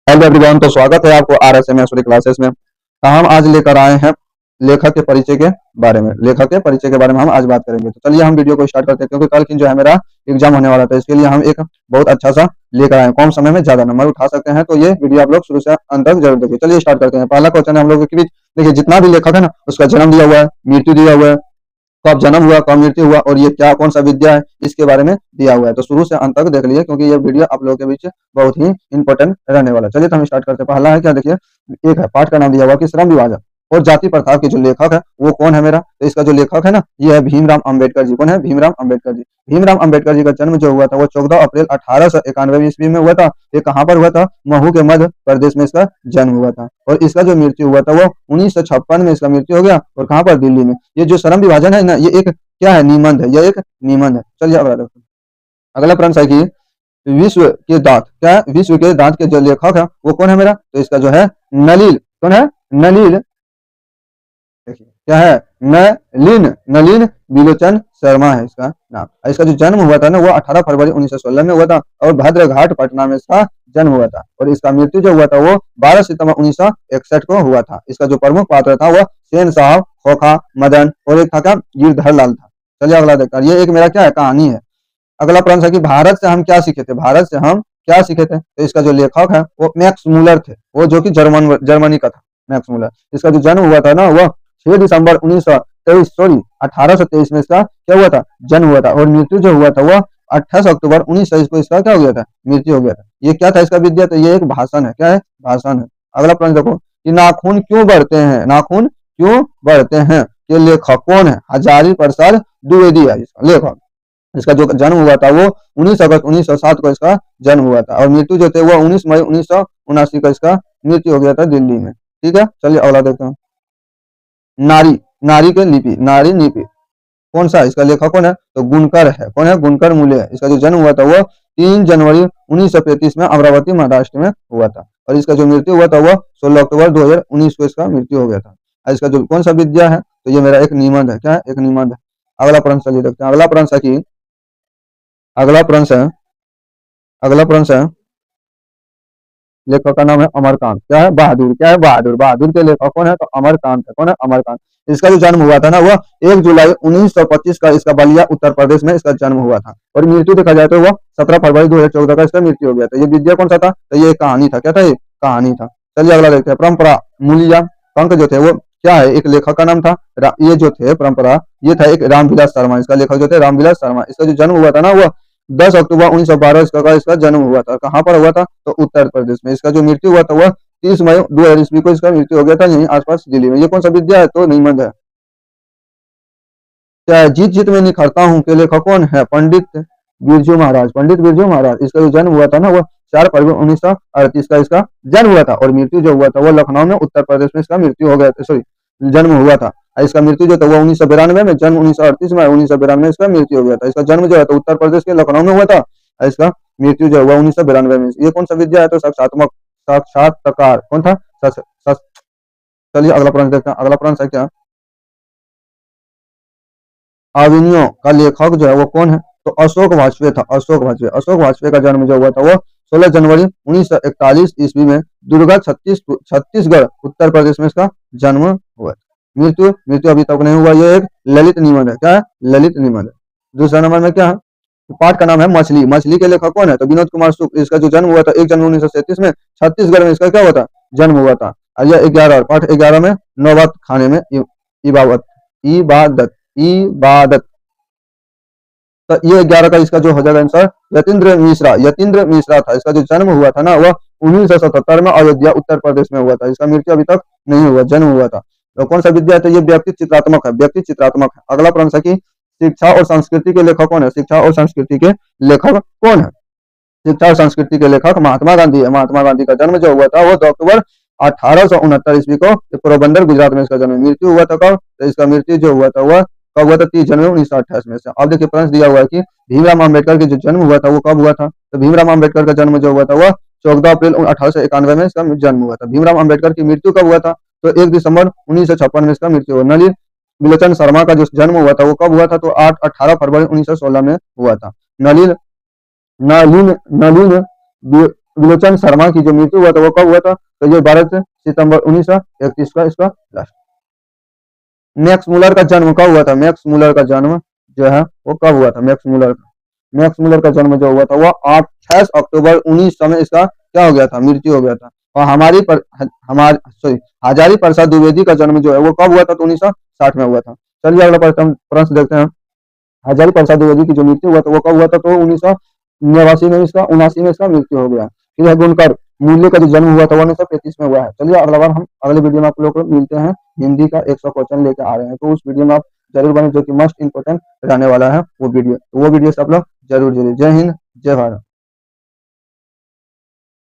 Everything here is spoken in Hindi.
हेलो एवरीवन, तो स्वागत है आपको आरएसएम एसोरी क्लासेस में। हम आज लेकर आए हैं लेखक के परिचय के बारे में। लेखक के परिचय के बारे में हम आज बात करेंगे। तो चलिए हम वीडियो को स्टार्ट करते हैं, क्योंकि कल की जो है मेरा एग्जाम होने वाला था, इसके लिए हम एक बहुत अच्छा सा लेकर आए हैं, कम समय में ज्यादा नंबर उठा सकते हैं। तो ये वीडियो आप लोग शुरू से अंत तक जरूर देखिए। चलिए स्टार्ट करते हैं। पहला क्वेश्चन है हम लोग के बीच। देखिए, जितना भी लेखक है ना, उसका जन्म दिया हुआ है, मृत्यु दिया हुआ है, कब जन्म हुआ, कब मृत्यु हुआ, और ये क्या कौन सा विद्या है, इसके बारे में दिया हुआ है। तो शुरू से अंत तक देख लीजिए, क्योंकि ये वीडियो आप लोगों के बीच बहुत ही इंपॉर्टेंट रहने वाला है। चलिए तो हम स्टार्ट करते हैं। पहला है क्या, देखिए, एक है पाठ का नाम दिया हुआ कि श्रम विभाजन और जाति प्रथा के जो लेखक है वो कौन है मेरा। तो इसका जो लेखक है ना, ये है भीमराव अम्बेडकर जी। कौन है? भीमराव अम्बेडकर जी। भीमराव अम्बेडकर जी का जन्म जो हुआ था वो 14 अप्रैल 1891 ईस्वी में हुआ था। ये कहाँ पर हुआ था? महू के मध्य प्रदेश में इसका जन्म हुआ था। और इसका जो मृत्यु हुआ था वो 1956 में इसका मृत्यु हो गया। और कहाँ पर? दिल्ली में। ये जो श्रम विभाजन है ना, ये एक क्या है? निबंध है। यह एक निबंध है। चलिए अगला देखो। अगला प्रश्न है कि विश्व के दांत, क्या है? विश्व के दांत के जो लेखक है वो कौन है मेरा? तो इसका जो है नलिल। कौन है? नलिल। देखिए क्या है? नलिन। नलिन बिलोचन शर्मा है इसका नाम। इसका जो जन्म हुआ था ना वो 18 फरवरी 1916 में हुआ था, और भद्रघाट पटना में इसका जन्म हुआ था। और इसका मृत्यु जो हुआ था वो 12 सितंबर 1961 को हुआ था। इसका जो प्रमुख पात्र था वो सेन साहब, खोखा, मदन, और एक था क्या? गिरधर लाल था। चलिए अगला देखते हैं। ये एक मेरा क्या है? कहानी है। अगला प्रश्न है कि भारत से हम क्या सीखे थे? भारत से हम क्या सीखे थे? तो इसका जो लेखक है वो मैक्स मूलर थे, वो जो कि जर्मनी का था, मैक्स मूलर। इसका जो जन्म हुआ था ना वो 6 दिसंबर 1923 सॉरी 1823 में इसका क्या हुआ था? जन्म हुआ था। और मृत्यु जो हुआ था वो 28 अक्टूबर 1923 को इसका क्या हो गया था? मृत्यु हो गया था। ये क्या था इसका विद्या? तो ये एक भाषण है। क्या है? भाषण है। अगला प्रश्न देखो कि नाखून क्यों बढ़ते हैं? नाखून क्यों बढ़ते हैं? ये लेखक कौन है? हजारी प्रसाद द्विवेदी है इसका लेखक। इसका जो जन्म हुआ था वो 19 अगस्त 1907 को इसका जन्म हुआ था। और मृत्यु जो थे वो 19 मई 1979 को इसका मृत्यु हो गया था दिल्ली में। ठीक है, चलिए अगला देखते हैं। नारी, नारी के लिपि, नारी लिपि कौन सा? इसका लेखक कौन है? तो गुणकर है। कौन है? गुणकर मूल्य है। इसका जो जन्म हुआ था वो 3 जनवरी 1935 में अमरावती महाराष्ट्र में हुआ था। और इसका जो मृत्यु हुआ था वो 16 अक्टूबर 2019 को इसका मृत्यु हो गया था। और इसका जो कौन सा विद्या है? तो ये मेरा एक निबंध है। क्या है? एक निबंध है। अगला प्रश्न चलिए देखते हैं। अगला प्रश्न है कि अगला प्रश्न है अगला प्रश्न है लेखक का नाम है अमरकांत। क्या है? बहादुर। क्या है? बहादुर। बहादुर के लेखक कौन है? तो अमरकांत है। कौन है? अमरकांत। इसका जो जन्म हुआ था ना वो 1 जुलाई 1925 का इसका बलिया उत्तर प्रदेश में इसका जन्म हुआ था। और मृत्यु देखा जाए तो वो 17 फरवरी 2014 का इसका मृत्यु हो गया था। ये विद्या कौन सा था? तो ये कहानी था। क्या था? ये कहानी था। चलिए अगला देखते हैं। परंपरा मूल्य पंक जो थे वो क्या है? एक लेखक का नाम था। ये जो थे परंपरा, ये था एक रामविलास शर्मा। इसका लेखक जो थे रामविलास शर्मा। इसका जो जन्म हुआ था ना वो 10 अक्टूबर 1912 इसका जन्म हुआ था। कहाँ पर हुआ था? तो उत्तर प्रदेश में। इसका जो मृत्यु हुआ था वह 30 मई 2000 ईस्वी को इसका मृत्यु हो गया था, यहीं आसपास दिल्ली में। ये कौन सा विद्या है? तो निबंध है। क्या है? जीत जीत में निखरता हूँ के लेखक कौन है? पंडित बिरजू महाराज। पंडित बिरजू महाराज। इसका जो जन्म हुआ था ना वो 4 फरवरी 1938 का इसका जन्म हुआ था। और मृत्यु जो हुआ था वो लखनऊ में उत्तर प्रदेश में इसका मृत्यु हो गया था, सॉरी जन्म हुआ था। इसका मृत्यु जो था वो 1992 में, जन्म 1938 में, 1992 में इसका मृत्यु हो गया था। इसका जन्म जो है तो उत्तर प्रदेश के लखनऊ में हुआ था। इसका मृत्यु जो हुआ 1992 में। ये कौन सा विद्या है? तो साक्षात्कार। कौन था? चलिए अगला प्रश्न देखते हैं। अगला प्रश्न है क्या? अविनियो का लेखक जो है वो कौन है? तो अशोक वाजपेयी था। अशोक वाजपेयी। अशोक वाजपेयी का जन्म जो हुआ था वो 16 जनवरी 1941 ईस्वी में दुर्गा छत्तीसगढ़ उत्तर प्रदेश में इसका जन्म हुआ। मृत्यु मृत्यु अभी तक नहीं हुआ। ये एक ललित निबंध है। क्या है? ललित निबंध है। दूसरा नंबर में क्या है? पाठ का नाम है मछली। मछली के लेखक कौन है? तो विनोद कुमार सुख। इसका जो जन्म हुआ था 1 जनवरी 1937 में छत्तीसगढ़ में इसका क्या हुआ था? जन्म हुआ था। और यह 11 पाठ 11 में नौबत खाने में इबादत इबादत इबादत। तो ये 11 का इसका जो हो जाएगा आंसर यतीन्द्र मिश्रा। यतीन्द्र मिश्रा था। इसका जो जन्म हुआ था ना वह 1977 में अयोध्या उत्तर प्रदेश में हुआ था। इसका मृत्यु अभी तक नहीं हुआ, जन्म हुआ था। तो कौन सा विद्या है? तो ये व्यक्ति चित्रात्मक है। व्यक्ति चित्रात्मक है। अगला प्रश्न है कि शिक्षा और संस्कृति के लेखक कौन है? शिक्षा और संस्कृति के लेखक कौन है? शिक्षा और संस्कृति के लेखक महात्मा गांधी है। महात्मा गांधी का जन्म जो हुआ था वो 2 अक्टूबर 1869 ईस्वी को पोरबंदर गुजरात में इसका जन्म। मृत्यु हुआ था कब? तो इसका मृत्यु जो हुआ था वह कब हुआ था? 30 जनवरी 1928 में से। अब देखिए प्रश्न दिया हुआ है कि भीमराव अम्बेडकर का जो जन्म हुआ था वो कब हुआ था? तो भीमराव अम्बेडकर का जन्म जो हुआ था वह 14 अप्रैल 1891 में इसका जन्म हुआ था। भीमराव अम्बेडकर की मृत्यु कब हुआ था? तो 1 दिसंबर 1956 में इसका मृत्यु हुआ। नलिन बिलोचन शर्मा का जो जन्म हुआ था वो कब हुआ था? तो 18 फरवरी 1916 में हुआ था। नलिन नलिन नलिन त्रिलोचन शर्मा की जो मृत्यु हुआ था वो कब हुआ था? तो ये 12 सितंबर 1931 का इसका लास्ट। मैक्स मुलर का जन्म कब हुआ था? मैक्स मुलर का जन्म जो है वो कब हुआ था? मैक्स मुलर का जन्म जो हुआ था वो 6 अक्टूबर 1900 में इसका क्या हो गया था? मृत्यु हो गया था। और हजारी प्रसाद द्विवेदी का जन्म जो है वो कब हुआ था? तो 1960 में हुआ था। चलिए अगला प्रश्न देखते हैं। हजारी प्रसाद द्विवेदी की जो मृत्यु हुआ था वो कब हुआ था? तो 1989 में इसका 79 में इसका मृत्यु हो गया। फिर है गुणकर मूल्य का जो जन्म हुआ था वो 1935 में हुआ है। चलिए अगला बार हम अगले वीडियो में आप लोग को मिलते हैं। हिंदी का 100 क्वेश्चन लेकर आ रहे हैं, तो उस वीडियो में आप जरूर बने, जो कि मस्ट इंपोर्टेंट रहने वाला है वो वीडियो। तो वो वीडियो से आप लोग जरूर जुड़िए। जय हिंद, जय भारत।